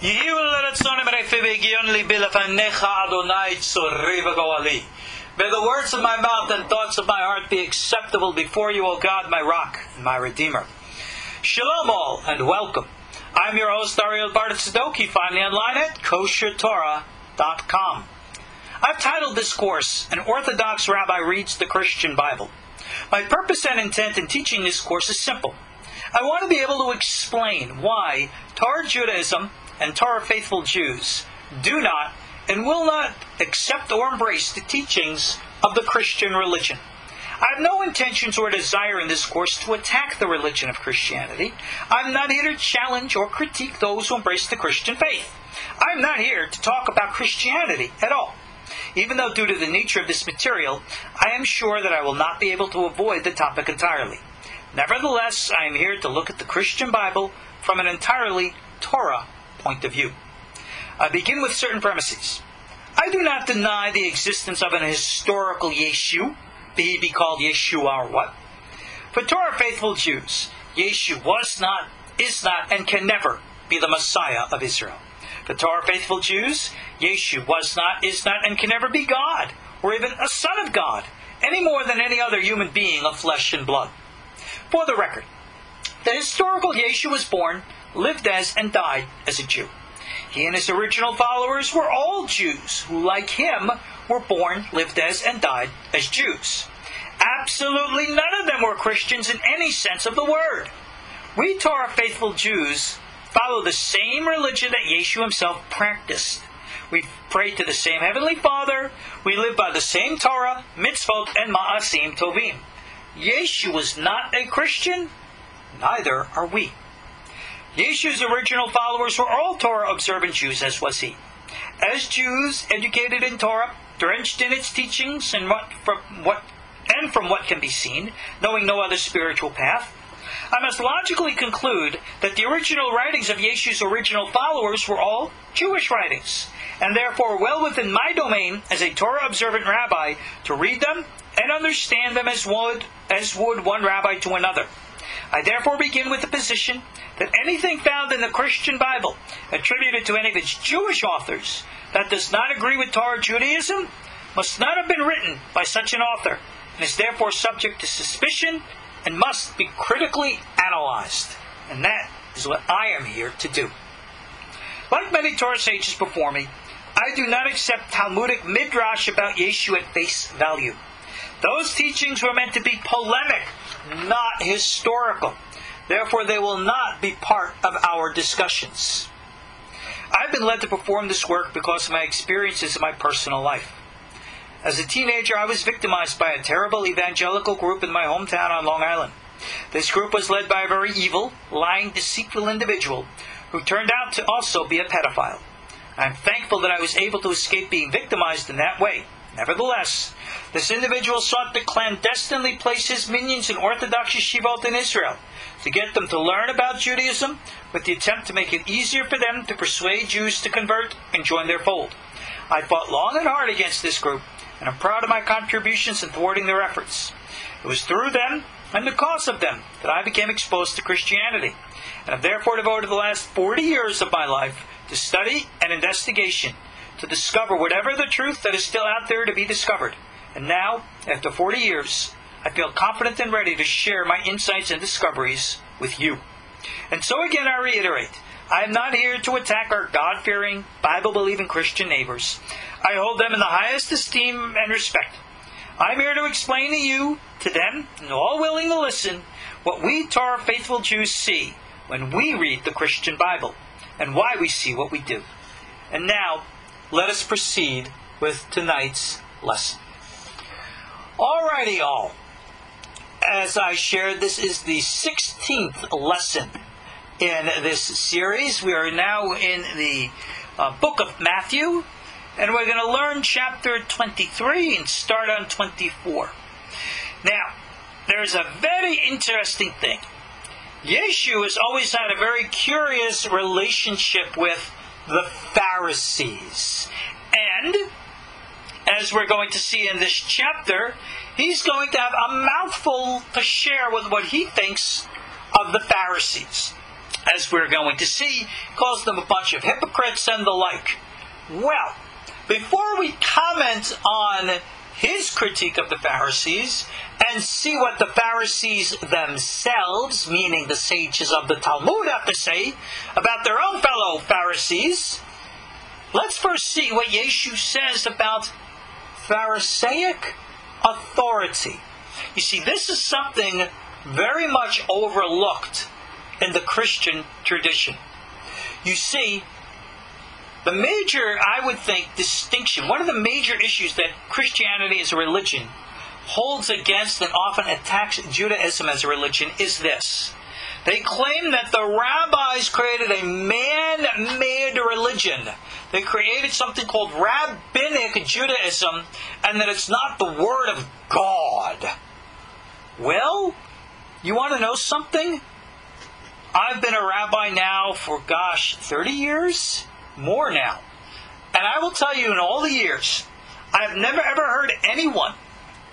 May the words of my mouth and thoughts of my heart be acceptable before you, O God, my rock and my redeemer. Shalom all, and welcome. I'm your host, Ariel Bartzidoki. Find me online at koshertorah.com. I've titled this course, An Orthodox Rabbi Reads the Christian Bible. My purpose and intent in teaching this course is simple. I want to be able to explain why Torah Judaism and Torah faithful Jews do not and will not accept or embrace the teachings of the Christian religion. I have no intentions or desire in this course to attack the religion of Christianity. I'm not here to challenge or critique those who embrace the Christian faith. I'm not here to talk about Christianity at all. Even though due to the nature of this material, I am sure that I will not be able to avoid the topic entirely. Nevertheless, I am here to look at the Christian Bible from an entirely Torah point of view. I begin with certain premises. I do not deny the existence of an historical Yeshu, be he be called Yeshua or what. For Torah faithful Jews, Yeshu was not, is not, and can never be the Messiah of Israel. For Torah faithful Jews, Yeshu was not, is not, and can never be God, or even a son of God, any more than any other human being of flesh and blood. For the record, the historical Yeshu was born, lived as, and died as a Jew. He and his original followers were all Jews who, like him, were born, lived as, and died as Jews. Absolutely none of them were Christians in any sense of the word. We Torah faithful Jews follow the same religion that Yeshu himself practiced. We pray to the same Heavenly Father. We live by the same Torah, mitzvot, and ma'asim tovim. Yeshu was not a Christian. Neither are we. Yeshu's original followers were all Torah-observant Jews, as was he. As Jews, educated in Torah, drenched in its teachings, and from what can be seen, knowing no other spiritual path, I must logically conclude that the original writings of Yeshu's original followers were all Jewish writings, and therefore well within my domain as a Torah-observant rabbi to read them and understand them as would one rabbi to another. I therefore begin with the position that anything found in the Christian Bible attributed to any of its Jewish authors that does not agree with Torah Judaism must not have been written by such an author and is therefore subject to suspicion and must be critically analyzed. And that is what I am here to do. Like many Torah sages before me, I do not accept Talmudic midrash about Yeshu at face value. Those teachings were meant to be polemic, not historical. Therefore, they will not be part of our discussions. I've been led to perform this work because of my experiences in my personal life. As a teenager, I was victimized by a terrible evangelical group in my hometown on Long Island. This group was led by a very evil, lying, deceitful individual who turned out to also be a pedophile. I'm thankful that I was able to escape being victimized in that way. Nevertheless, this individual sought to clandestinely place his minions in Orthodox yeshivot in Israel to get them to learn about Judaism with the attempt to make it easier for them to persuade Jews to convert and join their fold. I fought long and hard against this group, and I'm proud of my contributions in thwarting their efforts. It was through them and because of them that I became exposed to Christianity, and have therefore devoted the last 40 years of my life to study and investigation to discover whatever the truth that is still out there to be discovered. And now, after 40 years, I feel confident and ready to share my insights and discoveries with you. And so again I reiterate, I am not here to attack our God-fearing, Bible-believing Christian neighbors. I hold them in the highest esteem and respect. I'm here to explain to you, to them, and all willing to listen, what we Torah faithful Jews see when we read the Christian Bible, and why we see what we do. And now, let us proceed with tonight's lesson. Alrighty all. As I shared, this is the 16th lesson in this series. We are now in the book of Matthew, and we're going to learn chapter 23 and start on 24. Now, there's a very interesting thing. Yeshu has always had a very curious relationship with the Pharisees. And, as we're going to see in this chapter, he's going to have a mouthful to share with what he thinks of the Pharisees. as we're going to see, calls them a bunch of hypocrites and the like. Well, before we comment on his critique of the Pharisees and see what the Pharisees themselves, meaning the sages of the Talmud, have to say about their own fellow Pharisees, let's first see what Yeshu says about Pharisaic authority. You see, this is something very much overlooked in the Christian tradition. You see, the major, I would think, distinction, one of the major issues that Christianity as a religion holds against and often attacks Judaism as a religion is this. They claim that the rabbis created a man-made religion. They created something called rabbinic Judaism, and that it's not the Word of God. Well, you want to know something? I've been a rabbi now for, 30 years? More now. And I will tell you, in all the years, I have never ever heard anyone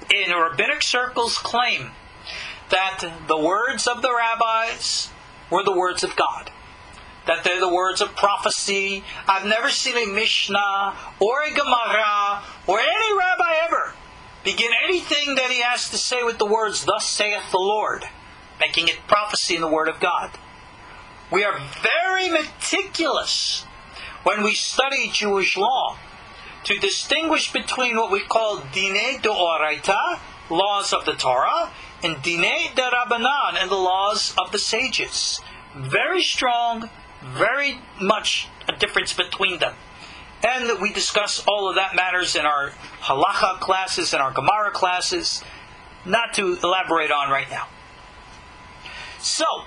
in rabbinic circles claim that the words of the rabbis were the words of God. That they're the words of prophecy. I've never seen a Mishnah or a Gemara or any rabbi ever begin anything that he has to say with the words, "Thus saith the Lord," making it prophecy in the Word of God. We are very meticulous when we study Jewish law to distinguish between what we call Dinei D'Oraita, laws of the Torah, and Dinei D'Rabbanan, and the laws of the sages. Very strong, very much a difference between them. And we discuss all of that matters in our halacha classes and our Gemara classes, not to elaborate on right now. So,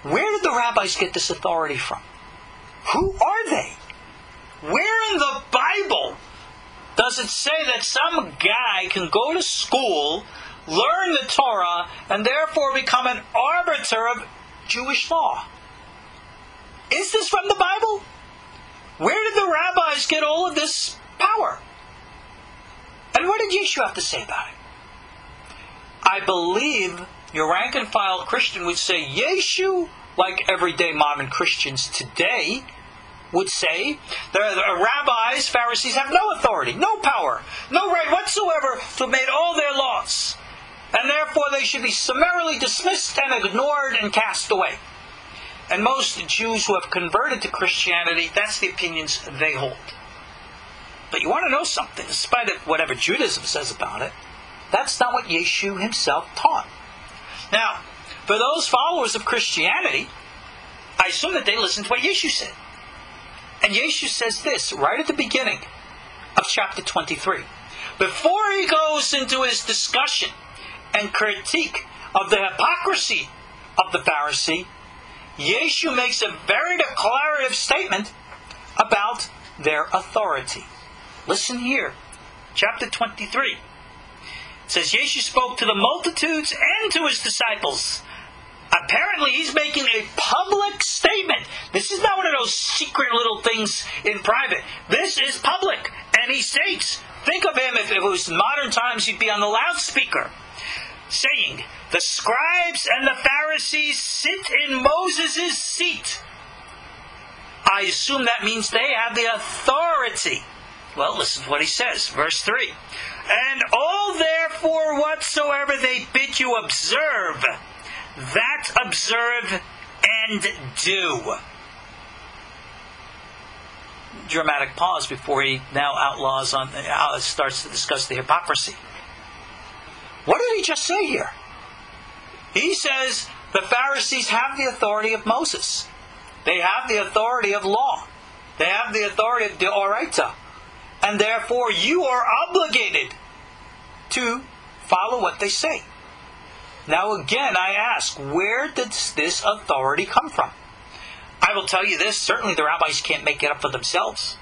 where did the rabbis get this authority from? Who are they? Where in the Bible does it say that some guy can go to school, learn the Torah, and therefore become an arbiter of Jewish law? Is this from the Bible? Where did the rabbis get all of this power? And what did Yeshu have to say about it? I believe your rank and file Christian would say Yeshu, like everyday modern Christians today, would say the rabbis, Pharisees have no authority, no power, no right whatsoever to have made all their laws. And therefore they should be summarily dismissed and ignored and cast away. And most Jews who have converted to Christianity, that's the opinions they hold. But you want to know something, despite whatever Judaism says about it, that's not what Yeshu himself taught. Now, for those followers of Christianity, I assume that they listen to what Yeshu said. And Yeshu says this right at the beginning of chapter 23. Before he goes into his discussion and critique of the hypocrisy of the Pharisee, Yeshu makes a very declarative statement about their authority. Listen here, chapter 23. It says, Yeshu spoke to the multitudes and to his disciples. Apparently he's making a public statement. This is not one of those secret little things in private. This is public. And he states, think of him, if it was modern times, he'd be on the loudspeaker, saying, the scribes and the Pharisees sit in Moses' seat. I assume that means they have the authority. Well, listen to what he says. Verse 3. And all therefore whatsoever they bid you observe, that observe and do. Dramatic pause before he now starts to discuss the hypocrisy. What did he just say here? He says the Pharisees have the authority of Moses. They have the authority of law. They have the authority of D'Oraita. And therefore you are obligated to follow what they say. Now again, I ask, where does this authority come from? I will tell you this, certainly the rabbis can't make it up for themselves.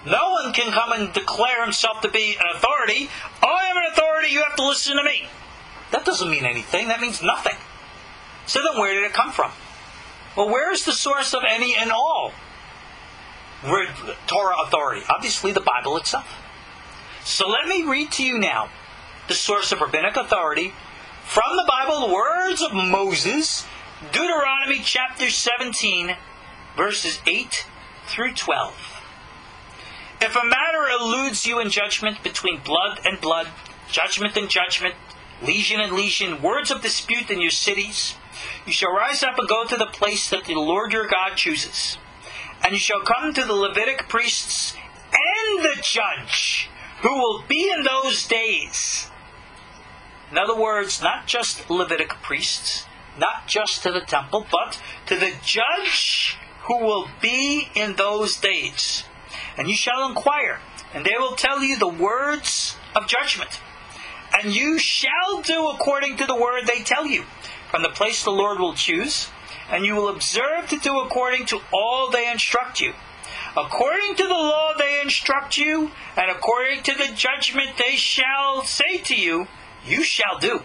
No one can come and declare himself to be an authority. I am an authority, you have to listen to me. That doesn't mean anything, that means nothing. So then where did it come from? Well, where is the source of any and all Torah authority? Obviously the Bible itself. So let me read to you now the source of rabbinic authority from the Bible, the words of Moses, Deuteronomy chapter 17, verses 8 through 12. If a matter eludes you in judgment between blood and blood, judgment and judgment, legion and legion, words of dispute in your cities, you shall rise up and go to the place that the Lord your God chooses. And you shall come to the Levitic priests and the judge who will be in those days. In other words, not just Levitic priests, not just to the temple, but to the judge who will be in those days. And you shall inquire, and they will tell you the words of judgment. And you shall do according to the word they tell you, from the place the Lord will choose, and you will observe to do according to all they instruct you. According to the law they instruct you, and according to the judgment they shall say to you, you shall do.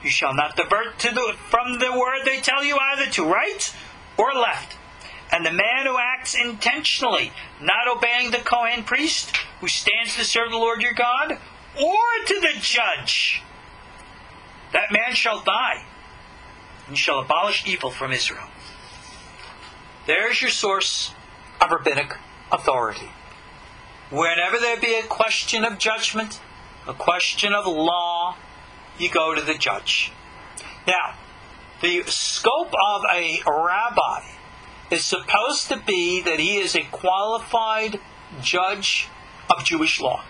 You shall not divert from the word they tell you, either to right or left. And the man who acts intentionally, not obeying the Kohen priest, who stands to serve the Lord your God, or to the judge, that man shall die, and shall abolish evil from Israel. There's your source of rabbinic authority. Whenever there be a question of judgment, a question of law, you go to the judge. Now, the scope of a rabbi is supposed to be that he is a qualified judge of Jewish law.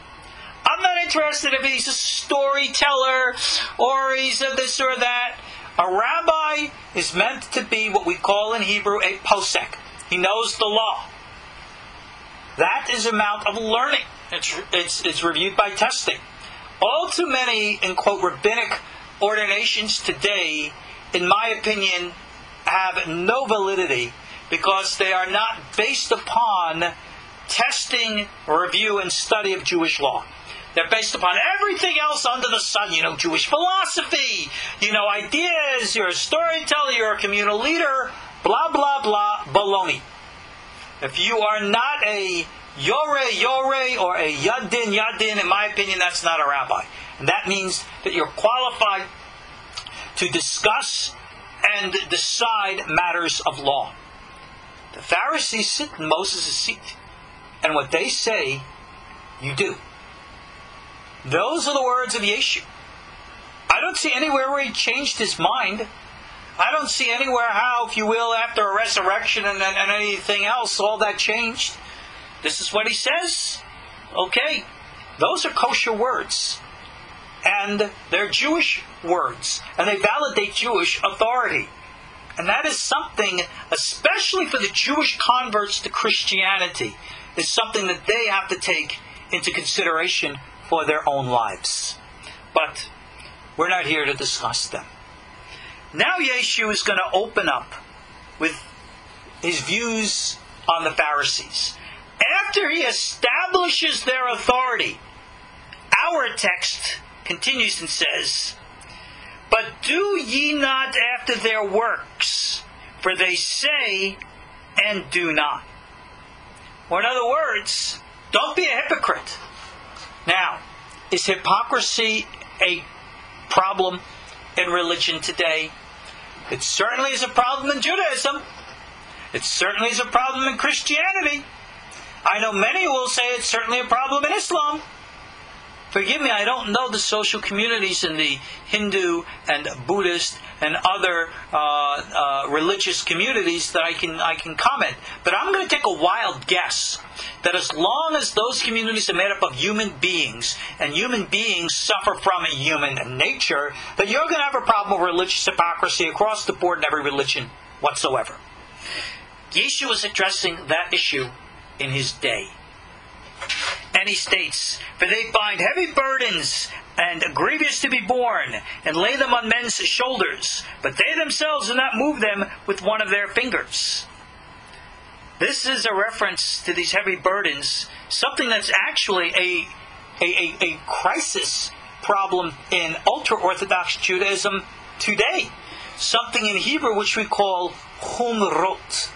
I'm not interested if he's a storyteller or he's a this or that. A rabbi is meant to be what we call in Hebrew a posek. He knows the law. That is amount of learning. It's reviewed by testing. All too many, in quote, rabbinic ordinations today, in my opinion, have no validity because they are not based upon testing, review, and study of Jewish law. They're based upon everything else under the sun. Jewish philosophy, ideas, you're a storyteller, you're a communal leader, blah, blah, blah, baloney. If you are not a Yoreh, or a Yadin, in my opinion, that's not a rabbi. And that means that you're qualified to discuss and decide matters of law. The Pharisees sit in Moses' seat, and what they say, you do. Those are the words of Yeshu. I don't see anywhere where he changed his mind. I don't see anywhere how, if you will, after a resurrection and anything else, all that changed. This is what he says. Okay, those are kosher words. And they're Jewish words. And they validate Jewish authority. And that is something, especially for the Jewish converts to Christianity, is something that they have to take into consideration for their own lives. But we're not here to discuss them. Now Yeshu is going to open up with his views on the Pharisees. After he establishes their authority, our text continues and says, "But do ye not after their works, for they say and do not." Or in other words, don't be a hypocrite. Now, is hypocrisy a problem in religion today? It certainly is a problem in Judaism. It certainly is a problem in Christianity. I know many will say it's certainly a problem in Islam. Forgive me, I don't know the social communities in the Hindu and Buddhist and other religious communities that I can comment. But I'm going to take a wild guess that as long as those communities are made up of human beings, and human beings suffer from human nature, that you're going to have a problem with religious hypocrisy across the board in every religion whatsoever. Yeshu is addressing that issue in his day. And he states, "For they find heavy burdens and grievous to be borne, and lay them on men's shoulders, but they themselves do not move them with one of their fingers." This is a reference to these heavy burdens, something that's actually a crisis problem in ultra-Orthodox Judaism today. Something in Hebrew which we call chumrot.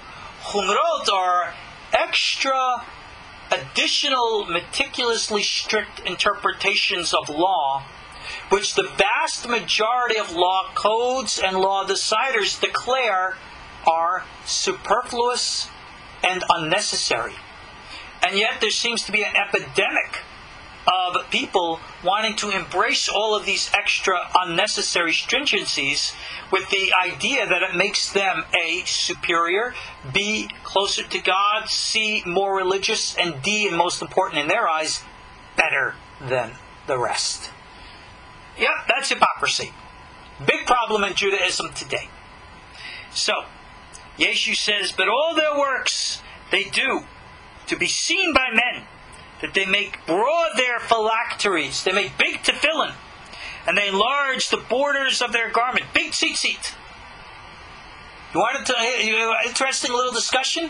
Chumrot are extra, additional, meticulously strict interpretations of law, which the vast majority of law codes and law deciders declare are superfluous and unnecessary. And yet there seems to be an epidemic of people wanting to embrace all of these extra unnecessary stringencies with the idea that it makes them A, superior, B, closer to God, C, more religious, and D, and most important in their eyes, better than the rest. Yeah, that's hypocrisy. Big problem in Judaism today. So, Yeshu says, but all their works they do to be seen by men, that they make broad their phylacteries, they make big tefillin, and they enlarge the borders of their garment, big tzitzit. You want an interesting little discussion?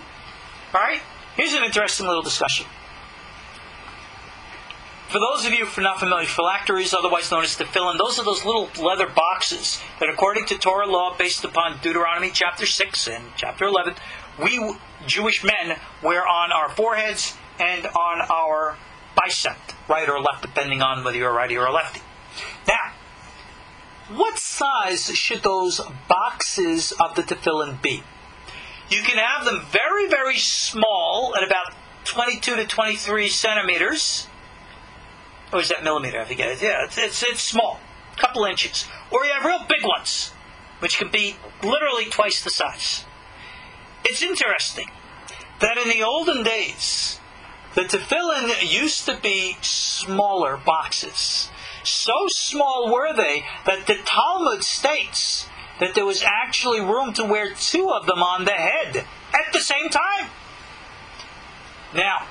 All right, here's an interesting little discussion. For those of you who are not familiar, phylacteries, otherwise known as tefillin, those are those little leather boxes that, according to Torah law, based upon Deuteronomy chapter 6 and chapter 11, we Jewish men wear on our foreheads and on our bicep, right or left, depending on whether you're a righty or a lefty. Now, what size should those boxes of the tefillin be? You can have them very, very small at about 22 to 23 centimeters. Or is that millimeter? I forget it. Yeah, it's small, a couple inches. Or you have real big ones, which can be literally twice the size. It's interesting that in the olden days, the tefillin used to be smaller boxes. So small were they that the Talmud states that there was actually room to wear two of them on the head at the same time. Now,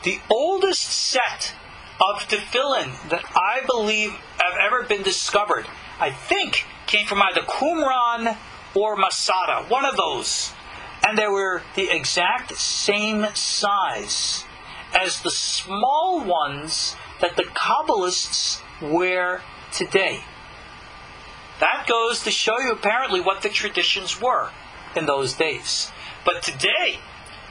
the oldest set of tefillin that I believe have ever been discovered, I think, came from either Qumran or Masada, one of those. And they were the exact same size as the small ones that the Kabbalists wear today. That goes to show you apparently what the traditions were in those days. But today,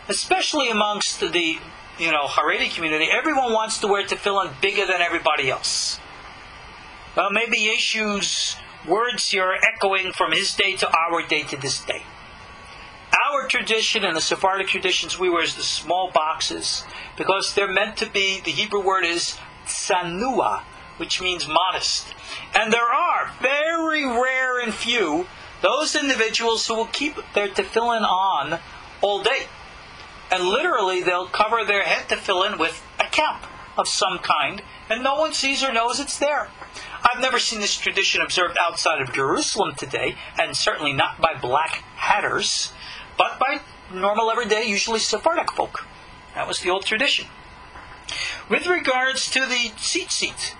especially amongst the Haredi community, everyone wants to wear tefillin bigger than everybody else. Well, maybe Yeshu's words here are echoing from his day to our day to this day. Our tradition and the Sephardic traditions we wear is the small boxes because they're meant to be, the Hebrew word is tsanua, which means modest. And there are, very rare and few, those individuals who will keep their tefillin on all day. And literally they'll cover their head tefillin with a cap of some kind, and no one sees or knows it's there. I've never seen this tradition observed outside of Jerusalem today, and certainly not by black hatters, but by normal everyday, usually Sephardic folk. That was the old tradition. With regards to the tzitzit,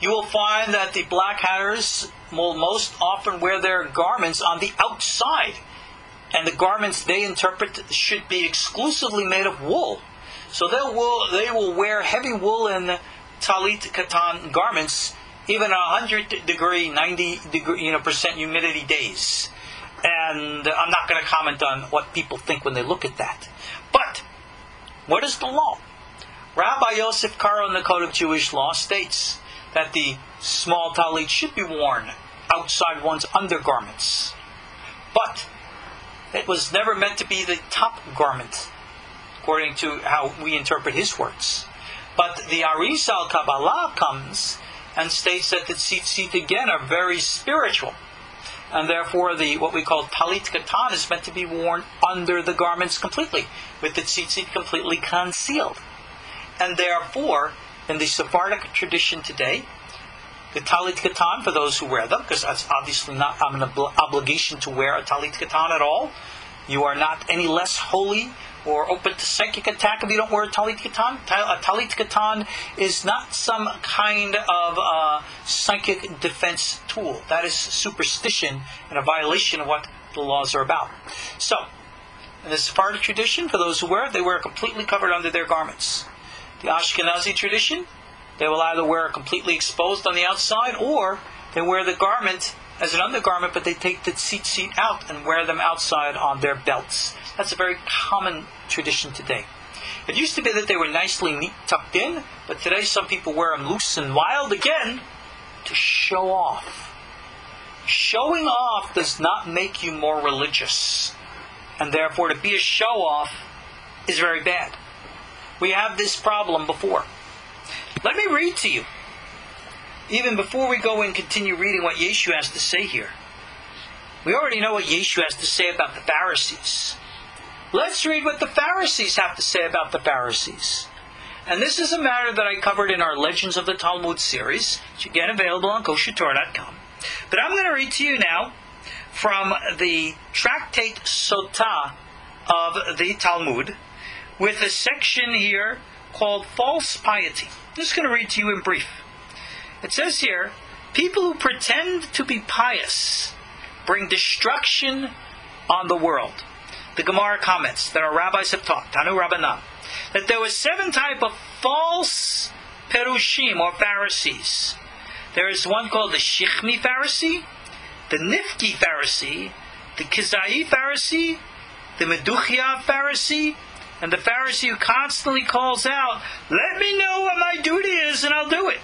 you will find that the black hatters will most often wear their garments on the outside. And the garments they interpret should be exclusively made of wool. So they will wear heavy woolen talit katan garments even 100-degree, 90% humidity days. And I'm not going to comment on what people think when they look at that. But what is the law? Rabbi Yosef Karo in the Code of Jewish Law states that the small talit should be worn outside one's undergarments. But it was never meant to be the top garment, according to how we interpret his words. But the Arizal Kabbalah comes and states that the tzitzit again are very spiritual. And therefore what we call talit katan is meant to be worn under the garments completely, with the tzitzit completely concealed. And therefore, in the Sephardic tradition today, the talit katan, for those who wear them, because that's obviously not an obligation to wear a talit katan at all. You are not any less holy or open to psychic attack if you don't wear a talit katan. A talit katan is not some kind of psychic defense tool. That is superstition and a violation of what the laws are about. So, in the Sephardic tradition, for those who wear it, they wear it completely covered under their garments. The Ashkenazi tradition, they will either wear it completely exposed on the outside, or they wear the garment as an undergarment, but they take the tzitzit out and wear them outside on their belts. That's a very common tradition today. It used to be that they were nicely neat tucked in, but today some people wear them loose and wild again, to show off. Showing off does not make you more religious. And therefore, to be a show-off is very bad. We have this problem before. Let me read to you, even before we go and continue reading what Yeshu has to say here. We already know what Yeshu has to say about the Pharisees. Let's read what the Pharisees have to say about the Pharisees. And this is a matter that I covered in our Legends of the Talmud series, which again available on koshertorah.com. But I'm going to read to you now from the tractate Sotah of the Talmud, with a section here called False Piety. I'm just going to read to you in brief. It says here, people who pretend to be pious bring destruction on the world. The Gemara comments that our rabbis have taught, Tanu Rabbanan, that there were 7 types of false Perushim, or Pharisees. There is one called the Shichmi Pharisee, the Nifki Pharisee, the Kizai Pharisee, the Meduchia Pharisee, and the Pharisee who constantly calls out, "Let me know what my duty is and I'll do it."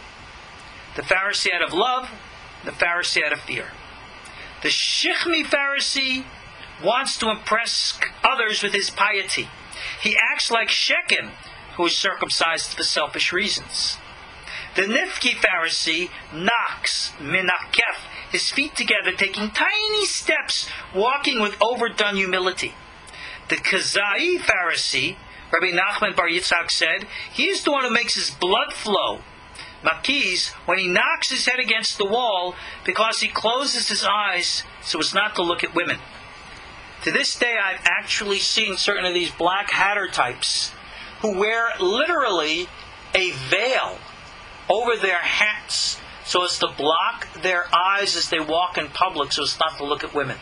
The Pharisee out of love, the Pharisee out of fear. The Shichmi Pharisee wants to impress others with his piety. He acts like Shechem, who is circumcised for selfish reasons. The Nifki Pharisee knocks, minakef, his feet together, taking tiny steps, walking with overdone humility. The Kazai Pharisee, Rabbi Nachman Bar Yitzchak said, he is the one who makes his blood flow. Makis, when he knocks his head against the wall, because he closes his eyes so as not to look at women. To this day, I've actually seen certain of these black hatter types who wear literally a veil over their hats so as to block their eyes as they walk in public so as not to look at women.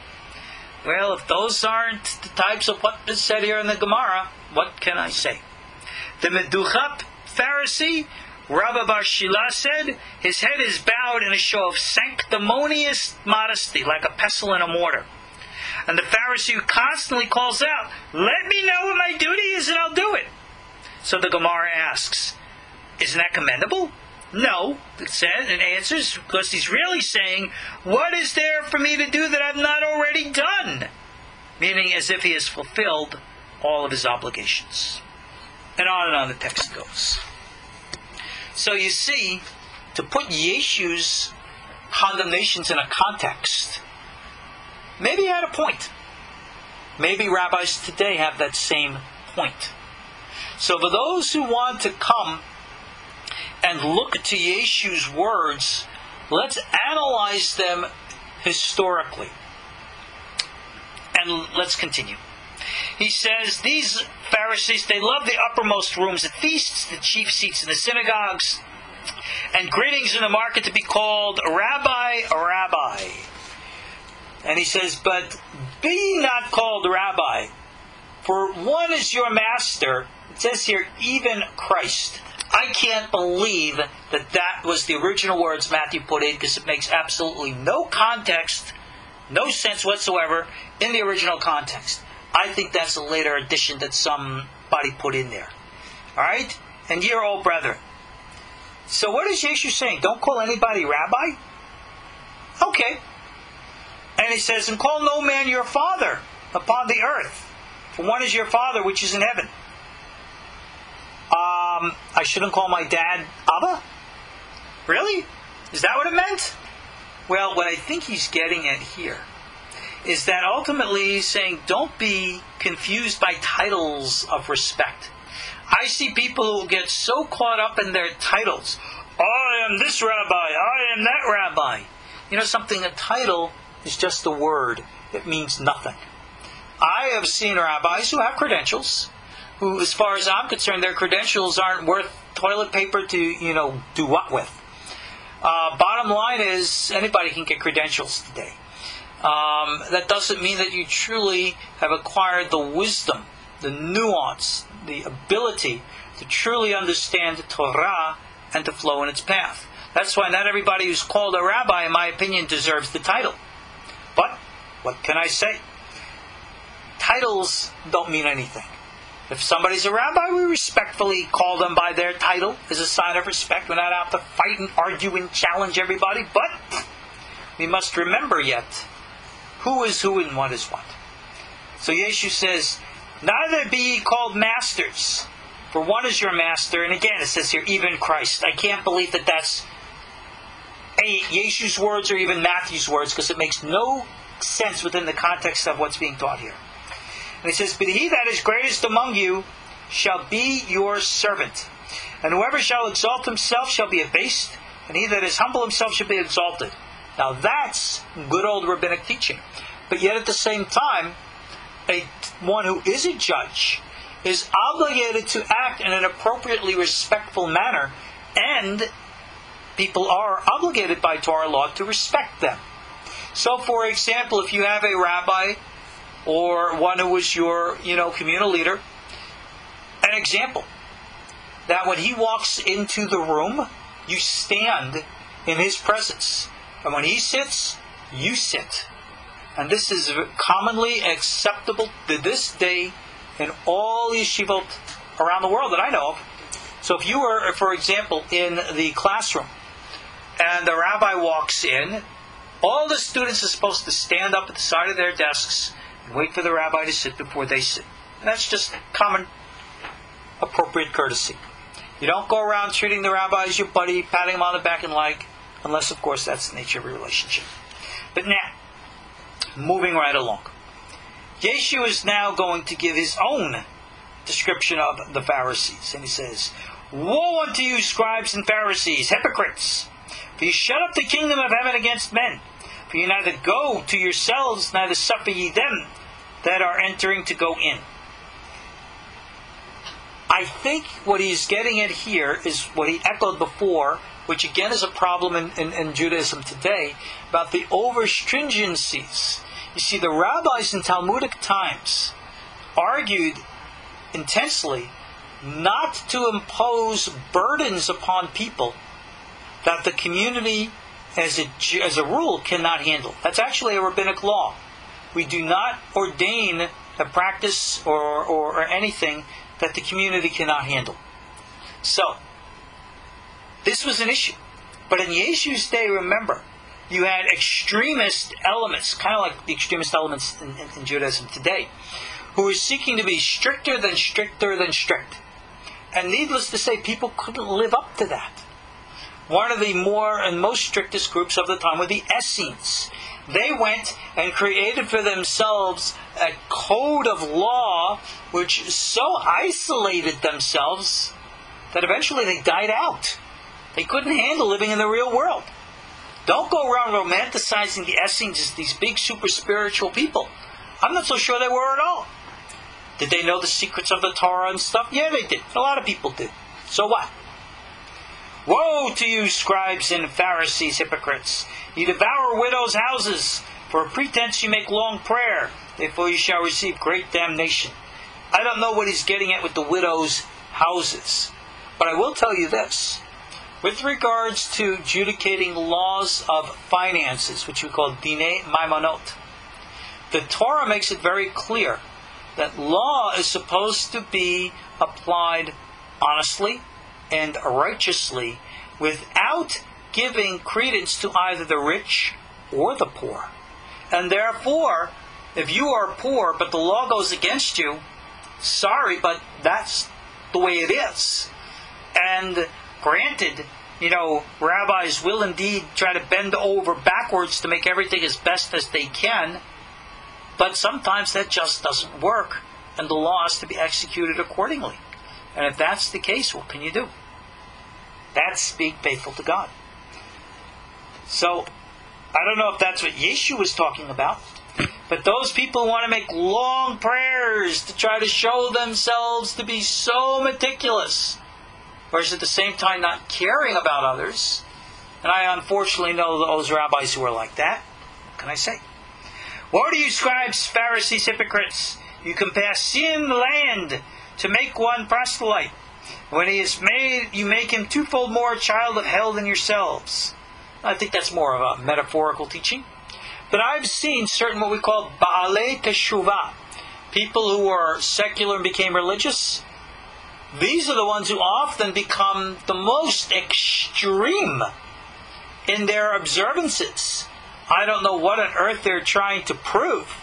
Well, if those aren't the types of what is said here in the Gemara, what can I say? The Meduchap Pharisee, Rabbi Bar Shila said, his head is bowed in a show of sanctimonious modesty, like a pestle in a mortar. And the Pharisee who constantly calls out, "Let me know what my duty is and I'll do it." So the Gemara asks, isn't that commendable? No, it says, and answers, because he's really saying, what is there for me to do that I've not already done? Meaning as if he has fulfilled all of his obligations. And on the text goes. So you see, to put Yeshu's condemnations in a context, maybe he had a point. Maybe rabbis today have that same point. So for those who want to come and look to Yeshu's words, let's analyze them historically. And let's continue. He says, these Pharisees, they love the uppermost rooms at feasts, the chief seats in the synagogues, and greetings in the market to be called Rabbi, Rabbi. And he says, but be not called Rabbi, for one is your master. It says here, even Christ. I can't believe that was the original words Matthew put in, because it makes absolutely no context, no sense whatsoever in the original context. I think that's a later addition that somebody put in there. Alright? And dear old brethren. So what is Yeshu saying? Don't call anybody Rabbi? Okay. And he says, and call no man your father upon the earth, for one is your Father which is in heaven. I shouldn't call my dad Abba? Really? Is that what it meant? Well, what I think he's getting at here is that ultimately he's saying, don't be confused by titles of respect. I see people who get so caught up in their titles. I am this rabbi, I am that rabbi. You know something, a title is just a word. It means nothing. I have seen rabbis who have credentials, who, as far as I'm concerned, their credentials aren't worth toilet paper to, do what with. Bottom line is, anybody can get credentials today. That doesn't mean that you truly have acquired the wisdom, the nuance, the ability to truly understand the Torah and to flow in its path. That's why not everybody who's called a rabbi, in my opinion, deserves the title. But, what can I say? Titles don't mean anything. If somebody's a rabbi, we respectfully call them by their title as a sign of respect. We're not out to fight and argue and challenge everybody, but we must remember yet who is who and what is what. So Yeshu says, neither be ye called masters, for one is your master. And again, it says here, even Christ. I can't believe that that's Yeshu's words or even Matthew's words, because it makes no sense within the context of what's being taught here. And he says, but he that is greatest among you shall be your servant. And whoever shall exalt himself shall be abased, and he that is humble himself shall be exalted. Now that's good old rabbinic teaching. But yet at the same time, one who is a judge is obligated to act in an appropriately respectful manner, and people are obligated by Torah law to respect them. So, for example, if you have a rabbi or one who is your, communal leader, an example, that when he walks into the room, you stand in his presence. And when he sits, you sit. And this is commonly acceptable to this day in all yeshivot around the world that I know of. So if you were, for example, in the classroom, and the rabbi walks in, all the students are supposed to stand up at the side of their desks and wait for the rabbi to sit before they sit. And that's just common, appropriate courtesy. You don't go around treating the rabbi as your buddy, patting him on the back and like, unless, of course, that's the nature of your relationship. But now, moving right along. Yeshu is now going to give his own description of the Pharisees. And he says, woe unto you, scribes and Pharisees, hypocrites! For you shut up the kingdom of heaven against men. For you neither go to yourselves, neither suffer ye them that are entering to go in. I think what he's getting at here is what he echoed before, which again is a problem in Judaism today, about the overstringencies. You see, the rabbis in Talmudic times argued intensely not to impose burdens upon people that the community, as a rule, cannot handle. That's actually a rabbinic law. We do not ordain a practice or anything that the community cannot handle. So, this was an issue. But in Yeshu's day, remember, you had extremist elements, kind of like the extremist elements in Judaism today, who were seeking to be stricter than stricter than strict. And needless to say, people couldn't live up to that. One of the more and most strictest groups of the time were the Essenes. They went and created for themselves a code of law which so isolated themselves that eventually they died out. They couldn't handle living in the real world. Don't go around romanticizing the Essenes as these big super spiritual people. I'm not so sure they were at all. Did they know the secrets of the Torah and stuff? Yeah, they did. A lot of people did. So what? Woe to you, scribes and Pharisees, hypocrites! You devour widows' houses. For a pretense you make long prayer. Therefore you shall receive great damnation. I don't know what he's getting at with the widows' houses. But I will tell you this. With regards to adjudicating laws of finances, which we call Dinei Maimonot, the Torah makes it very clear that law is supposed to be applied honestly and righteously without giving credence to either the rich or the poor. And therefore, if you are poor but the law goes against you, sorry, but that's the way it is. And granted, rabbis will indeed try to bend over backwards to make everything as best as they can, but sometimes that just doesn't work, and the law has to be executed accordingly. And if that's the case, what can you do? That's being faithful to God. So, I don't know if that's what Yeshu was talking about, but those people who want to make long prayers to try to show themselves to be so meticulous, whereas at the same time not caring about others, and I unfortunately know those rabbis who are like that, what can I say? Woe to you, scribes, Pharisees, hypocrites! You compass sea and land to make one proselyte. When he is made, you make him twofold more a child of hell than yourselves. I think that's more of a metaphorical teaching. But I've seen certain what we call Baalei Teshuvah, people who were secular and became religious, these are the ones who often become the most extreme in their observances. I don't know what on earth they're trying to prove,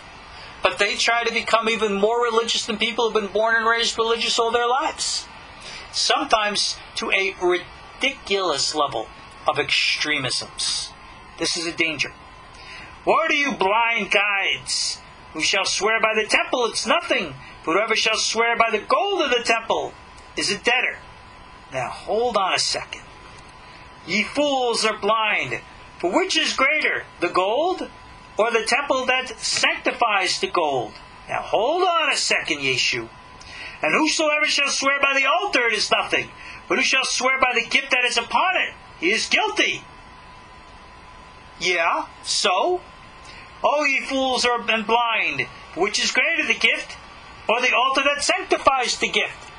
but they try to become even more religious than people who've been born and raised religious all their lives. Sometimes to a ridiculous level of extremisms. This is a danger. Woe to you, blind guides, who shall swear by the temple, it's nothing. But whoever shall swear by the gold of the temple is a debtor. Now hold on a second. Ye fools are blind. For which is greater, the gold or the temple that sanctifies the gold? Now hold on a second, Yeshu. And whosoever shall swear by the altar, it is nothing. But who shall swear by the gift that is upon it, he is guilty. Yeah, so? O ye fools are and blind, which is greater, the gift or the altar that sanctifies the gift?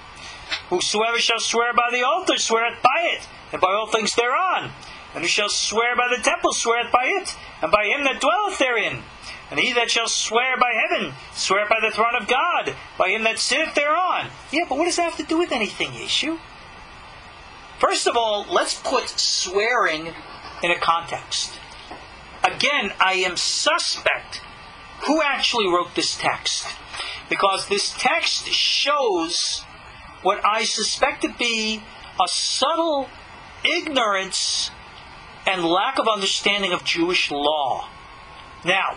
Whosoever shall swear by the altar sweareth by it, and by all things thereon. And who shall swear by the temple sweareth by it, and by him that dwelleth therein. And he that shall swear by heaven sweareth by the throne of God, by him that sitteth thereon. Yeah, but what does that have to do with anything, Yeshu? First of all, let's put swearing in a context. Again, I am suspect who actually wrote this text, because this text shows what I suspect to be a subtle ignorance and lack of understanding of Jewish law. Now,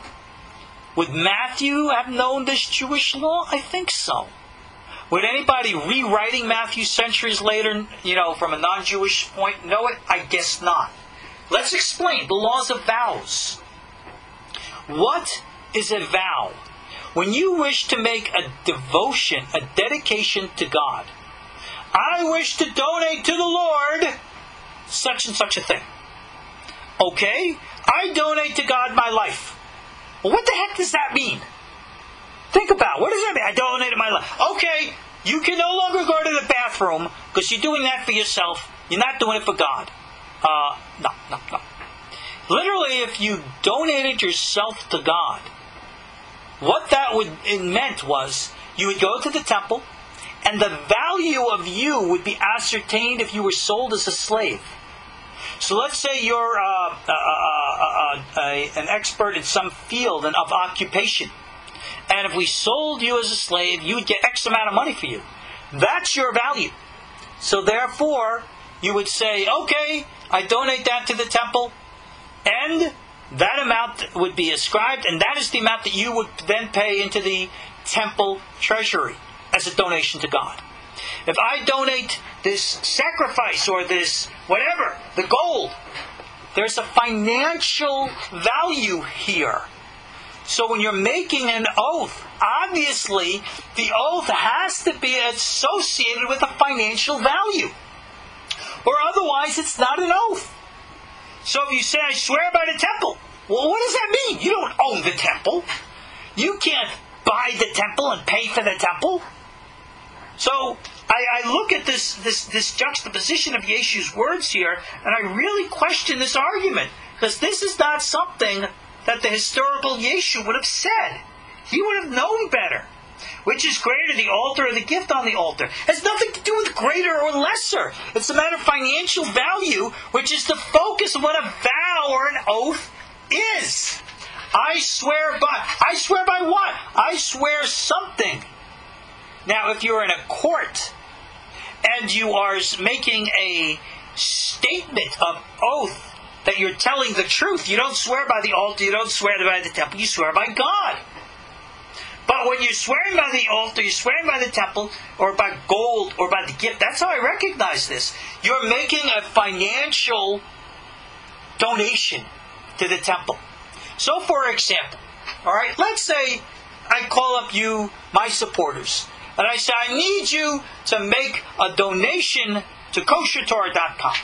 would Matthew have known this Jewish law? I think so. Would anybody rewriting Matthew centuries later, from a non-Jewish point, know it? I guess not. Let's explain the laws of vows. What is a vow? When you wish to make a devotion, a dedication to God, I wish to donate to the Lord such and such a thing. Okay, I donate to God my life. Well, what the heck does that mean? Think about it. What does that mean? I donated my life. Okay, you can no longer go to the bathroom because you're doing that for yourself. You're not doing it for God. No. Literally, if you donated yourself to God, what it meant was you would go to the temple, and the value of you would be ascertained if you were sold as a slave. So let's say you're an expert in some field and of occupation. And if we sold you as a slave, you would get X amount of money for you. That's your value. So therefore, you would say, okay, I donate that to the temple, and that amount would be ascribed, and that is the amount that you would then pay into the temple treasury as a donation to God. If I donate this sacrifice or this whatever, the gold, there's a financial value here. So when you're making an oath, obviously the oath has to be associated with a financial value. Or otherwise it's not an oath. So if you say, I swear by the temple, well, what does that mean? You don't own the temple. You can't buy the temple and pay for the temple. So I look at this juxtaposition of Yeshu's words here, and I really question this argument, because this is not something that the historical Yeshu would have said. He would have known better. Which is greater, the altar or the gift on the altar? It has nothing to do with greater or lesser. It's a matter of financial value, which is the focus of what a vow or an oath is. I swear by what? I swear something. Now, if you're in a court and you are making a statement of oath that you're telling the truth, you don't swear by the altar, you don't swear by the temple, you swear by God. But when you're swearing by the altar, you're swearing by the temple, or by gold, or by the gift, that's how I recognize this. You're making a financial donation to the temple. So, for example, let's say I call up you, my supporters, and I say, I need you to make a donation to koshertorah.com.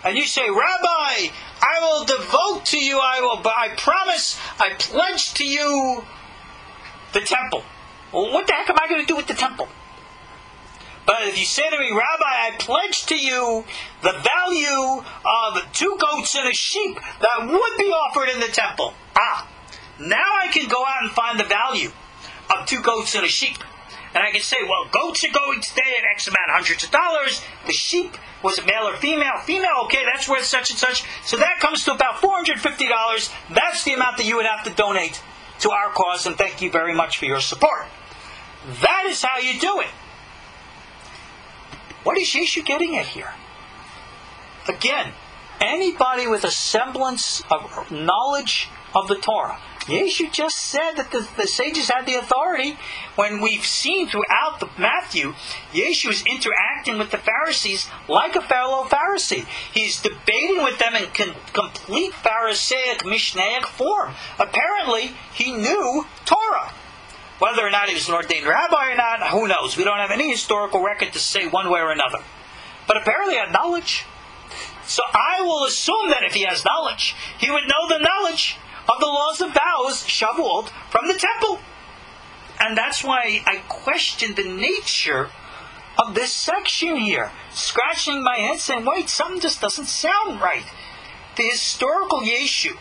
And you say, Rabbi, I will devote to you, I promise, I pledge to you the temple. Well, what the heck am I going to do with the temple? But if you say to me, Rabbi, I pledge to you the value of 2 goats and a sheep that would be offered in the temple. Now I can go out and find the value of about 2 goats and a sheep. And I can say, well, goats are going today at X amount of hundreds of dollars. The sheep, was it male or female? Female, okay, that's worth such and such. So that comes to about $450. That's the amount that you would have to donate to our cause, and thank you very much for your support. That is how you do it. What is Yeshu getting at here? Again, anybody with a semblance of knowledge of the Torah. Yeshu just said that the sages had the authority. When we've seen throughout Matthew, Yeshu is interacting with the Pharisees like a fellow Pharisee. He's debating with them in complete Pharisaic, Mishnaic form. Apparently, he knew Torah. Whether or not he was an ordained rabbi or not, who knows? We don't have any historical record to say one way or another. But apparently he had knowledge. So I will assume that if he has knowledge, he would know the knowledge of the laws of vows, Shavuot, from the temple. And that's why I question the nature of this section here. Scratching my head saying, wait, something just doesn't sound right. The historical Yeshu,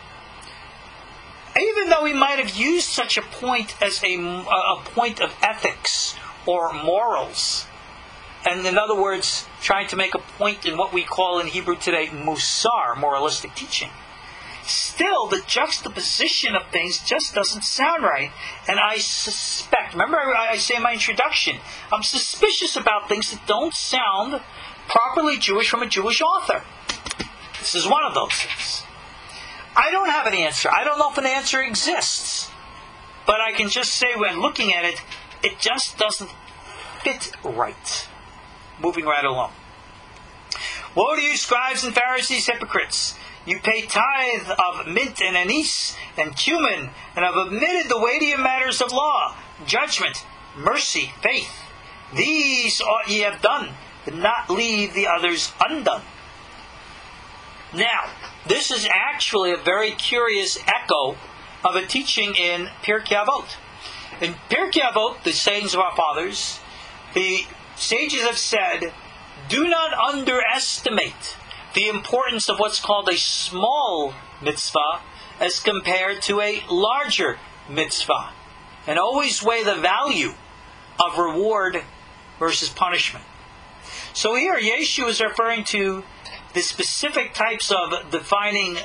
even though he might have used such a point as a point of ethics or morals, and in other words, trying to make a point in what we call in Hebrew today musar, moralistic teaching, still the juxtaposition of things just doesn't sound right. And I suspect, remember I say in my introduction, I'm suspicious about things that don't sound properly Jewish from a Jewish author. This is one of those things. I don't have an answer. I don't know if an answer exists. But I can just say when looking at it, it just doesn't fit right. Moving right along. Woe to you, scribes and Pharisees, hypocrites! You pay tithe of mint and anise and cumin, and have omitted the weightier matters of law, judgment, mercy, faith. These ought ye have done, but not leave the others undone. Now, this is actually a very curious echo of a teaching in Pirkei Avot. In Pirkei Avot, the sayings of our fathers, the sages have said, do not underestimate the importance of what's called a small mitzvah as compared to a larger mitzvah. And always weigh the value of reward versus punishment. So here, Yeshu is referring to the specific types of defining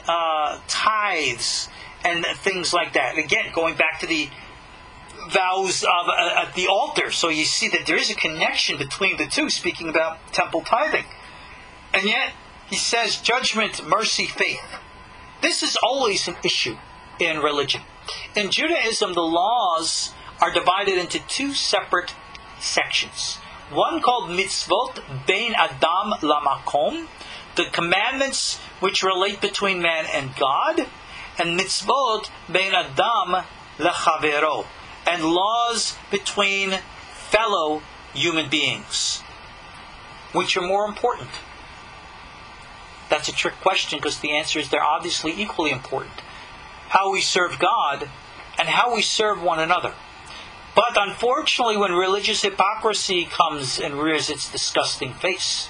tithes and things like that. Again, going back to the vows of at the altar. So you see that there is a connection between the two, speaking about temple tithing. And yet, he says judgment, mercy, faith. This is always an issue in religion. In Judaism, the laws are divided into 2 separate sections. One called mitzvot bein adam lamakom, the commandments which relate between man and God, and mitzvot bein adam lechavero, and laws between fellow human beings. Which are more important? That's a trick question, because the answer is they're obviously equally important. How we serve God and how we serve one another. But unfortunately, when religious hypocrisy comes and rears its disgusting face,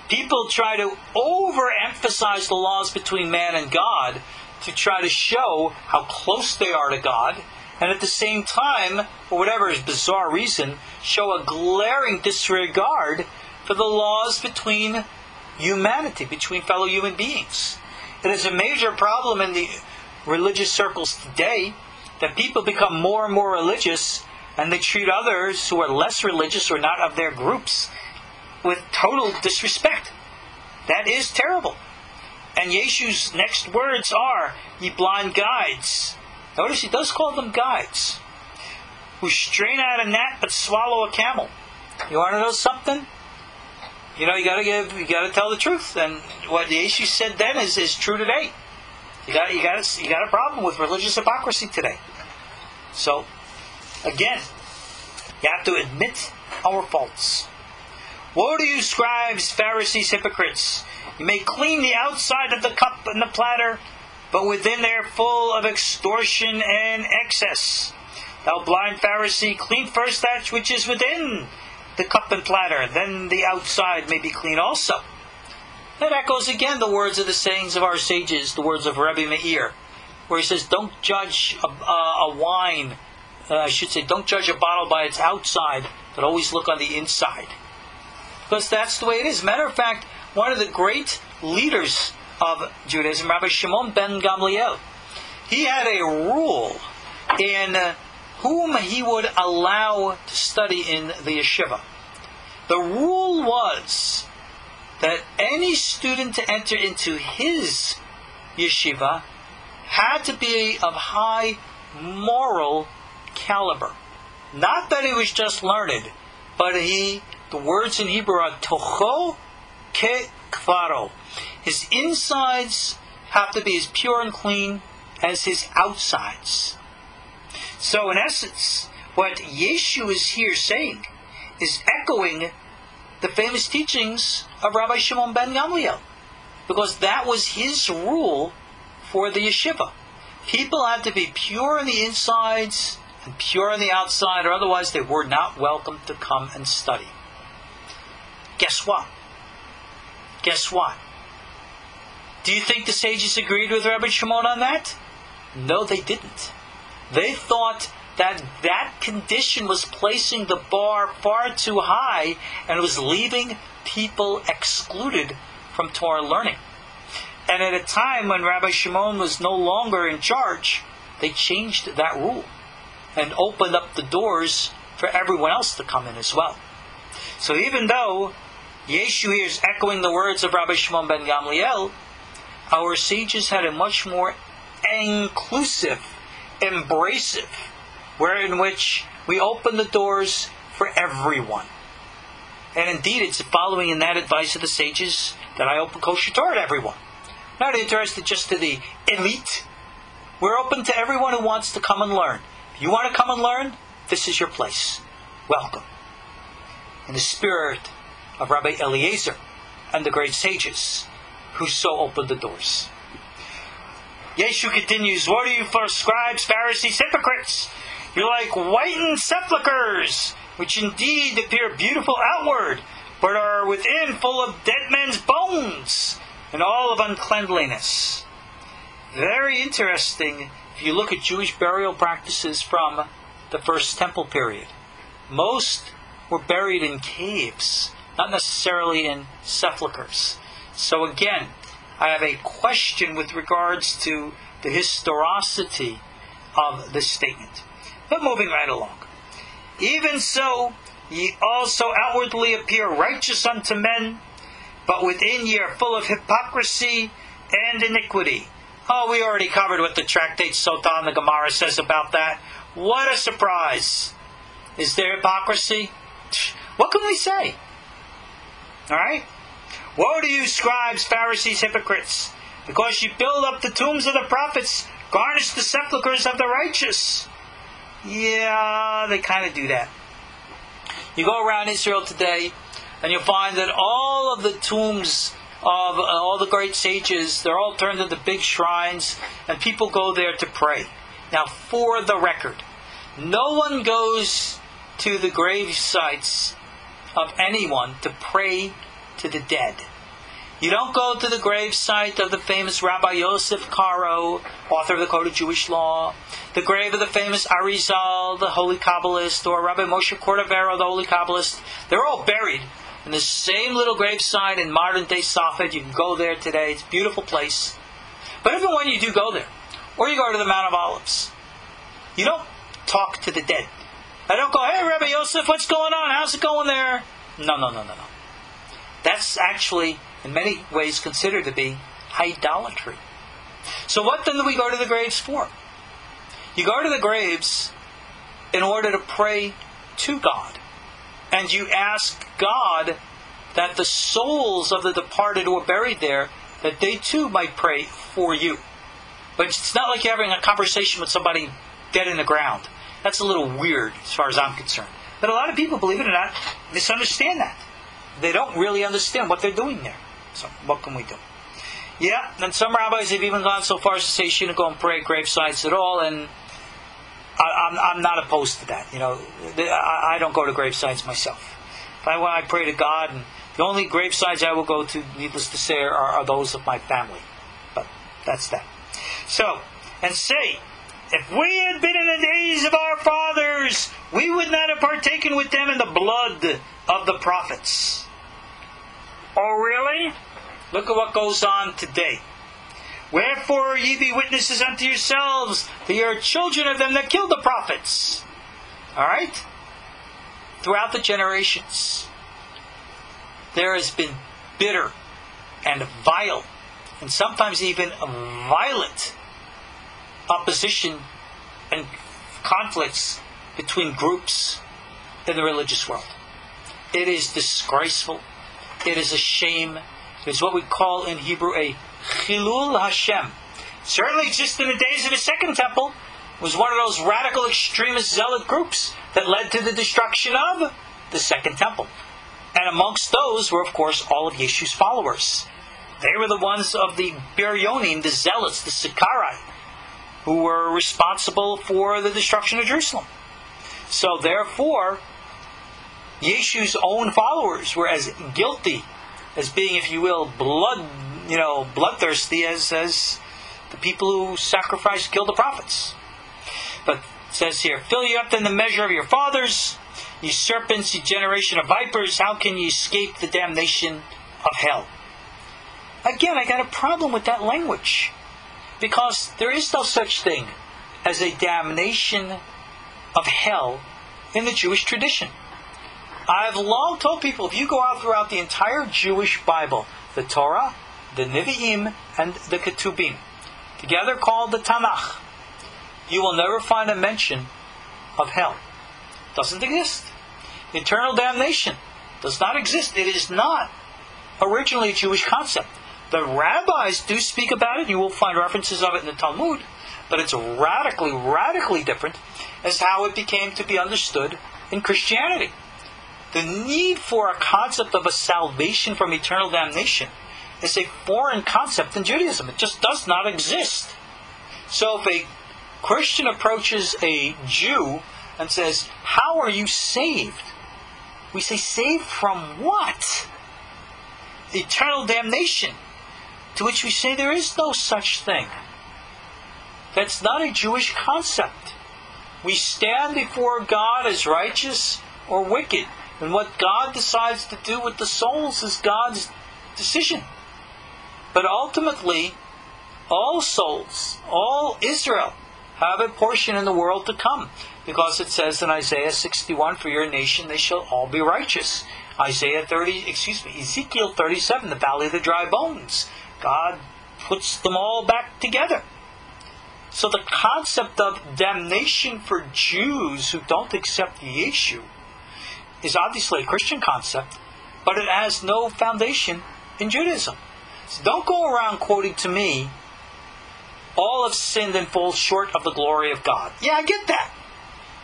people try to overemphasize the laws between man and God to try to show how close they are to God, and at the same time, for whatever bizarre reason, show a glaring disregard for the laws between humanity, between fellow human beings. It is a major problem in the religious circles today that people become more and more religious, and they treat others who are less religious or not of their groups with total disrespect. That is terrible. And Yeshu's next words are, ye blind guides. Notice he does call them guides, who strain out a gnat but swallow a camel. You want to know something? You got to tell the truth. And what Yeshu said then is true today. You got a problem with religious hypocrisy today. So, again, you have to admit our faults. Woe to you, scribes, Pharisees, hypocrites! You may clean the outside of the cup and the platter, but within they are full of extortion and excess. Thou blind Pharisee, clean first that which is within the cup and platter, then the outside may be clean also. That echoes again the words of the sayings of our sages, the words of Rabbi Meir, where he says, don't judge a wine I should say, don't judge a bottle by its outside, but always look on the inside. Because that's the way it is. Matter of fact, one of the great leaders of Judaism, Rabbi Shimon ben Gamliel, he had a rule in whom he would allow to study in the yeshiva. The rule was that any student to enter into his yeshiva had to be of high moral caliber. Not that he was just learned, but the words in Hebrew are tocho ke kvaro. His insides have to be as pure and clean as his outsides. So in essence, what Yeshu is here saying is echoing the famous teachings of Rabbi Shimon ben Gamliel, because that was his rule for the yeshiva. People had to be pure on the insides and pure on the outside, or otherwise they were not welcome to come and study. Guess what? Guess what? Do you think the sages agreed with Rabbi Shimon on that? No, they didn't. They thought that that condition was placing the bar far too high and was leaving people excluded from Torah learning. And at a time when Rabbi Shimon was no longer in charge, they changed that rule and opened up the doors for everyone else to come in as well. So even though Yeshu here is echoing the words of Rabbi Shimon ben Gamliel, our sages had a much more inclusive, embracive, in which we open the doors for everyone. And indeed, it's following in that advice of the sages that I open kosher Torah to everyone. Not interested just to the elite. We're open to everyone who wants to come and learn. If you want to come and learn, this is your place. Welcome. In the spirit of Rabbi Eliezer and the great sages who so opened the doors. Yeshu continues, "What are you for scribes, Pharisees, hypocrites? You're like whitened sepulchres, which indeed appear beautiful outward, but are within full of dead men's bones, and all of uncleanliness." Very interesting if you look at Jewish burial practices from the First Temple period. Most were buried in caves, not necessarily in sepulchres. So again, I have a question with regards to the historicity of this statement. But moving right along. "Even so, ye also outwardly appear righteous unto men, but within ye are full of hypocrisy and iniquity." Oh, we already covered what the tractate Sotah and the Gemara says about that. What a surprise. Is there hypocrisy? What can we say? Alright? "Woe to you, scribes, Pharisees, hypocrites, because you build up the tombs of the prophets, garnish the sepulchres of the righteous." Yeah, they kind of do that. You go around Israel today, and you'll find that all of the tombs of all the great sages, they're all turned into big shrines, and people go there to pray. Now, for the record, no one goes to the grave sites of anyone to pray to the dead. You don't go to the grave site of the famous Rabbi Yosef Karo, author of the Code of Jewish Law, the grave of the famous Arizal, the holy Kabbalist, or Rabbi Moshe Cordovero, the holy Kabbalist. They're all buried in the same little grave site in modern-day Safed. You can go there today. It's a beautiful place. But even when you do go there, or you go to the Mount of Olives, you don't talk to the dead. I don't go, "Hey, Rabbi Yosef, what's going on? How's it going there?" No. That's actually, in many ways, considered to be idolatry. So what then do we go to the graves for? You go to the graves in order to pray to God. And you ask God that the souls of the departed who are buried there, that they too might pray for you. But it's not like you're having a conversation with somebody dead in the ground. That's a little weird as far as I'm concerned. But a lot of people, believe it or not, misunderstand that. They don't really understand what they're doing there. So what can we do? Yeah, and some rabbis have even gone so far as to say you shouldn't go and pray at grave sites at all, and I'm not opposed to that. I don't go to grave sites myself. If I pray to God, and the only grave sites I will go to, needless to say, are those of my family. But that's that. So, and say, If we had been in the days of our fathers, we would not have partaken with them in the blood of the prophets. Oh, really? Look at what goes on today. Wherefore ye be witnesses unto yourselves that ye are children of them that killed the prophets. Alright? Throughout the generations, there has been bitter and vile, and sometimes even violent opposition and conflicts between groups in the religious world. It is disgraceful. It is a shame. It is what we call in Hebrew a Chilul Hashem. Certainly existed in the days of the Second Temple. It was one of those radical extremist zealot groups that led to the destruction of the Second Temple. And amongst those were, of course, all of Yeshu's followers. They were the ones of the Biryonim, the zealots, the Sikarai, who were responsible for the destruction of Jerusalem. So therefore, Yeshu's own followers were as guilty as being, if you will, bloodthirsty as the people who sacrificed, killed the prophets. But it says here, fill you up in the measure of your fathers, ye serpents, ye generation of vipers, how can ye escape the damnation of hell? Again, I got a problem with that language, because there is no such thing as a damnation of hell in the Jewish tradition. I've long told people, if you go out throughout the entire Jewish Bible, the Torah, the Nevi'im, and the Ketubim, together called the Tanakh, you will never find a mention of hell. It doesn't exist. Eternal damnation does not exist. It is not originally a Jewish concept. The rabbis do speak about it. You will find references of it in the Talmud. But it's radically, radically different as how it became to be understood in Christianity. The need for a concept of a salvation from eternal damnation is a foreign concept in Judaism. It just does not exist. So if a Christian approaches a Jew and says, how are you saved? We say, saved from what? Eternal damnation. To which we say, there is no such thing. That's not a Jewish concept. We stand before God as righteous or wicked. And what God decides to do with the souls is God's decision. But ultimately, all souls, all Israel, have a portion in the world to come. Because it says in Isaiah 61, for your nation they shall all be righteous. Ezekiel 37, the valley of the dry bones. God puts them all back together. So the concept of damnation for Jews who don't accept Yeshu is obviously a Christian concept, but it has no foundation in Judaism. So don't go around quoting to me, all have sinned and fall short of the glory of God. Yeah, I get that.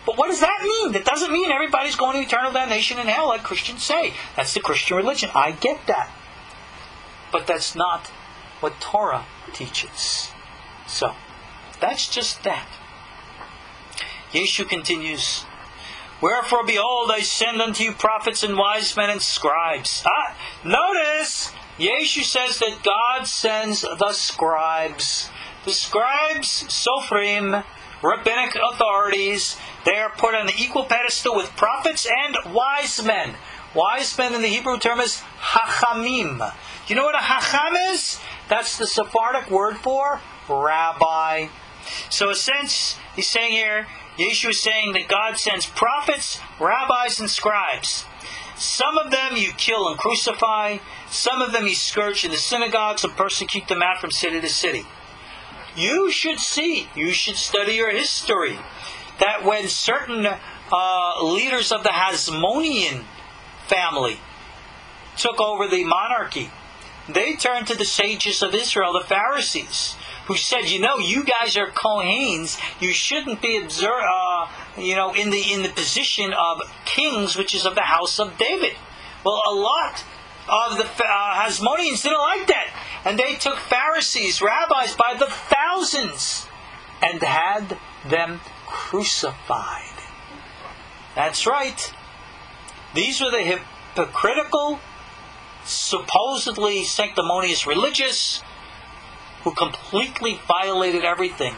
But what does that mean? That doesn't mean everybody's going to eternal damnation in hell like Christians say. That's the Christian religion. I get that. But that's not what Torah teaches. So, that's just that. Yeshu continues, wherefore, behold, I send unto you prophets and wise men and scribes. Notice, Yeshu says that God sends the scribes. The scribes, Sophrim, rabbinic authorities, they are put on the equal pedestal with prophets and wise men. Wise men in the Hebrew term is Hachamim. Do you know what a Hacham is? That's the Sephardic word for rabbi. So in a sense, he's saying here, Yeshu is saying that God sends prophets, rabbis, and scribes. Some of them you kill and crucify. Some of them you scourge in the synagogues and persecute them out from city to city. You should study your history, that when certain leaders of the Hasmonean family took over the monarchy, they turned to the sages of Israel, the Pharisees, who said, you guys are Kohanes, you shouldn't be in the position of kings, which is of the house of David. Well, a lot of the Hasmoneans didn't like that. And they took Pharisees, rabbis by the thousands, and had them crucified. That's right. These were the hypocritical, supposedly sanctimonious religious who completely violated everything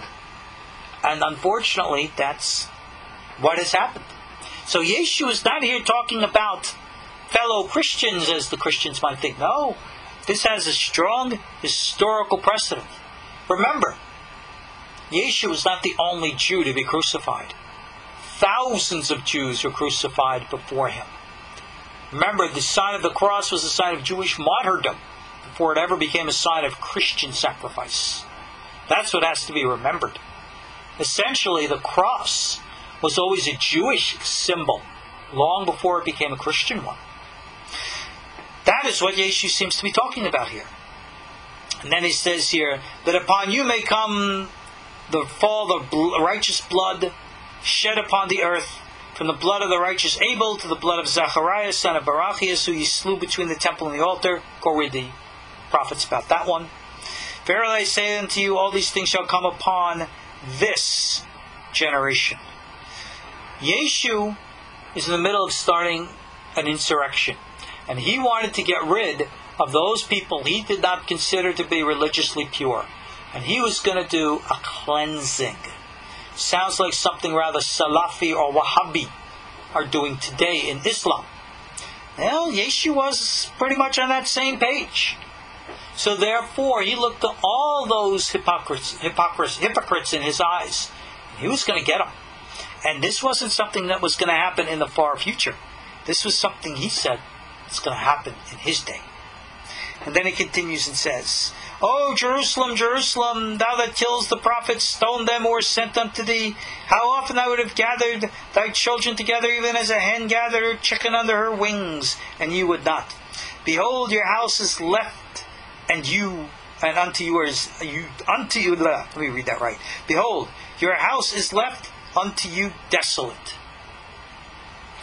And unfortunately, that's what has happened. So Yeshu is not here talking about fellow Christians as the Christians might think. No, this has a strong historical precedent. Remember, Yeshu was not the only Jew to be crucified. Thousands of Jews were crucified before him. Remember, the sign of the cross was a sign of Jewish martyrdom before it ever became a sign of Christian sacrifice. That's what has to be remembered. Essentially, the cross was always a Jewish symbol long before it became a Christian one. That is what Yeshu seems to be talking about here. And then he says here, that upon you may come the fall of righteous blood shed upon the earth, from the blood of the righteous Abel to the blood of Zachariah, son of Barachias, who ye slew between the temple and the altar. Go read the prophets about that one. Verily I say unto you, all these things shall come upon this generation. Yeshu is in the middle of starting an insurrection. And he wanted to get rid of those people he did not consider to be religiously pure. And he was going to do a cleansing. Sounds like something rather Salafi or Wahhabi are doing today in Islam. Well, Yeshu was pretty much on that same page. So therefore, he looked at all those hypocrites in his eyes. He was going to get them. And this wasn't something that was going to happen in the far future. This was something he said was going to happen in his day. And then he continues and says, O Jerusalem, Jerusalem, thou that killest the prophets, stone them who were sent unto thee. How often I would have gathered thy children together, even as a hen gathereth her chicken under her wings, and you would not. Behold, your house is left, and unto you is let me read that right. Behold, your house is left unto you desolate.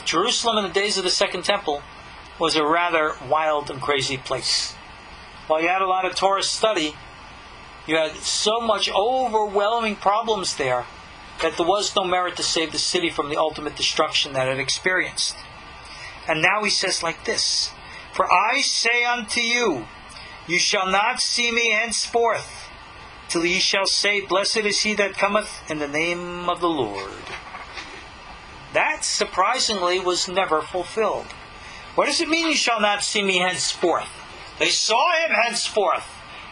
Jerusalem in the days of the Second Temple was a rather wild and crazy place. While you had a lot of Torah study, you had so much overwhelming problems there that there was no merit to save the city from the ultimate destruction that it experienced. And now he says like this, For I say unto you, you shall not see me henceforth, till ye shall say, Blessed is he that cometh in the name of the Lord. That, surprisingly, was never fulfilled. What does it mean, you shall not see me henceforth? They saw him henceforth.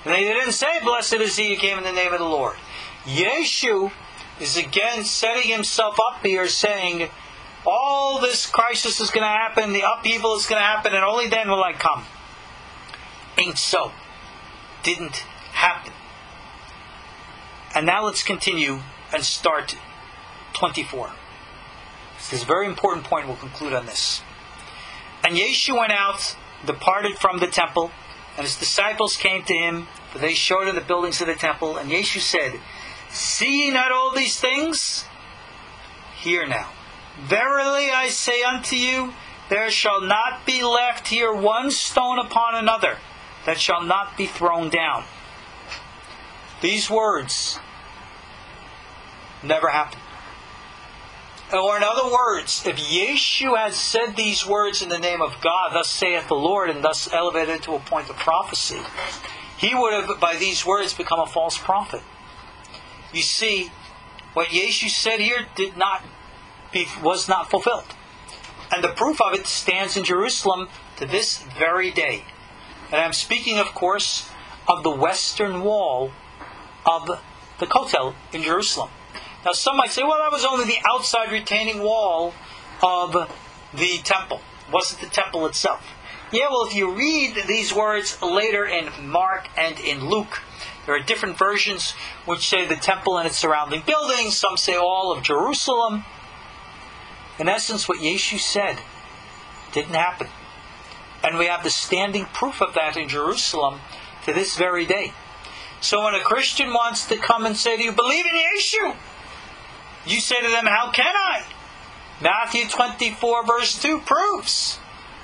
And they didn't say, Blessed is he who came in the name of the Lord. Yeshu is again setting himself up here, saying, all this crisis is going to happen, the upheaval is going to happen, and only then will I come. Ain't so. Didn't happen. And now let's continue and start 24. This is a very important point. We'll conclude on this. And Yeshu went out, departed from the temple, and his disciples came to him, for they showed him the buildings of the temple. And Yeshu said, See ye not all these things? Hear now. Verily I say unto you, there shall not be left here one stone upon another that shall not be thrown down. These words never happened. Or in other words, if Yeshu had said these words in the name of God, thus saith the Lord, and thus elevated to a point of prophecy, he would have, by these words, become a false prophet. You see, what Yeshu said here was not fulfilled. And the proof of it stands in Jerusalem to this very day. And I'm speaking, of course, of the western wall of the Kotel in Jerusalem. Now some might say, well, that was only the outside retaining wall of the temple. It wasn't the temple itself. Yeah, well, if you read these words later in Mark and in Luke, there are different versions which say the temple and its surrounding buildings. Some say all of Jerusalem. In essence, what Yeshu said didn't happen. And we have the standing proof of that in Jerusalem to this very day. So when a Christian wants to come and say to you, believe in Yeshu, you say to them, how can I? Matthew 24 verse 2 proves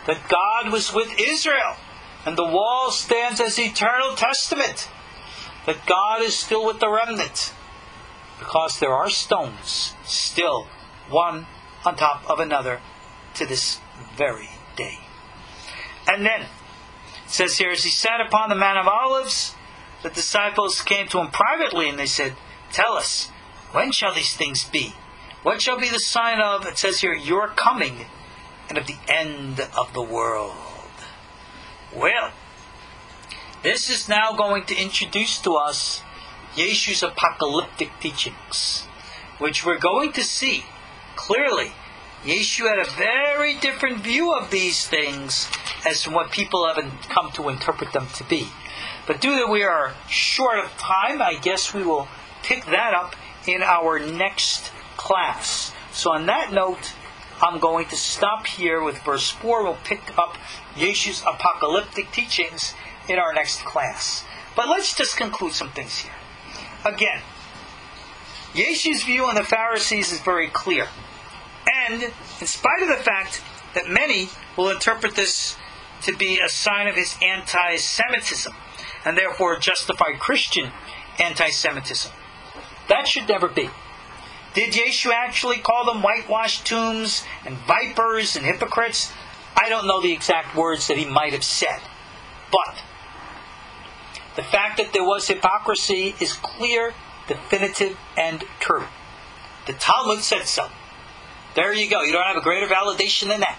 that God was with Israel, and the wall stands as eternal testament that God is still with the remnant, because there are stones still one on top of another to this very day. And then it says here, as he sat upon the Mount of Olives, the disciples came to him privately and they said, tell us, When shall these things be? What shall be the sign of, it says here, your coming and of the end of the world? Well, this is now going to introduce to us Yeshu's apocalyptic teachings, which we're going to see clearly. Yeshu had a very different view of these things as from what people have come to interpret them to be. But due that we are short of time, I guess we will pick that up in our next class. So on that note, I'm going to stop here with verse 4. We'll pick up Yeshu's apocalyptic teachings in our next class. But let's just conclude some things here. Again, Yeshu's view on the Pharisees is very clear. And in spite of the fact that many will interpret this to be a sign of his anti-Semitism, and therefore justify Christian anti-Semitism, that should never be. Did Yeshu actually call them whitewashed tombs and vipers and hypocrites? I don't know the exact words that he might have said. But the fact that there was hypocrisy is clear, definitive, and true. The Talmud said so. There you go. You don't have a greater validation than that.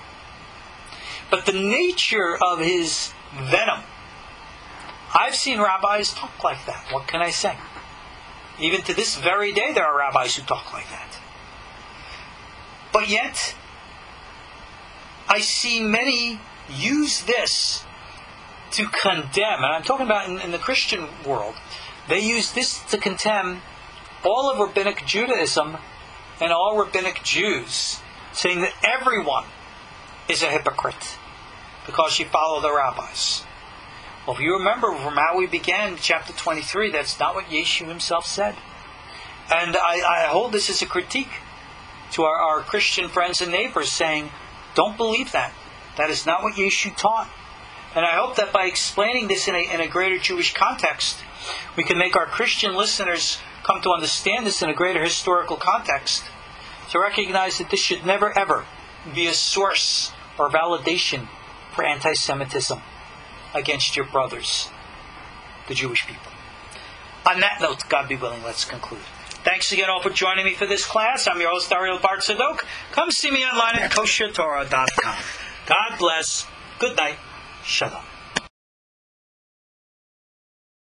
But the nature of his venom, I've seen rabbis talk like that. What can I say? Even to this very day, there are rabbis who talk like that. But yet, I see many use this to condemn, and I'm talking about in the Christian world, they use this to condemn all of rabbinic Judaism and all rabbinic Jews, saying that everyone is a hypocrite because you follow the rabbis. Well, if you remember from how we began chapter 23, that's not what Yeshu himself said. And I hold this as a critique to our Christian friends and neighbors, saying, don't believe that. That is not what Yeshu taught. And I hope that by explaining this in a greater Jewish context, we can make our Christian listeners come to understand this in a greater historical context, to recognize that this should never ever be a source or validation for anti-Semitism against your brothers, the Jewish people. On that note, God be willing, let's conclude. Thanks again all for joining me for this class. I'm your host, Ariel Bar-Tzadok. Come see me online at koshertorah.com. God bless. Good night. Shalom.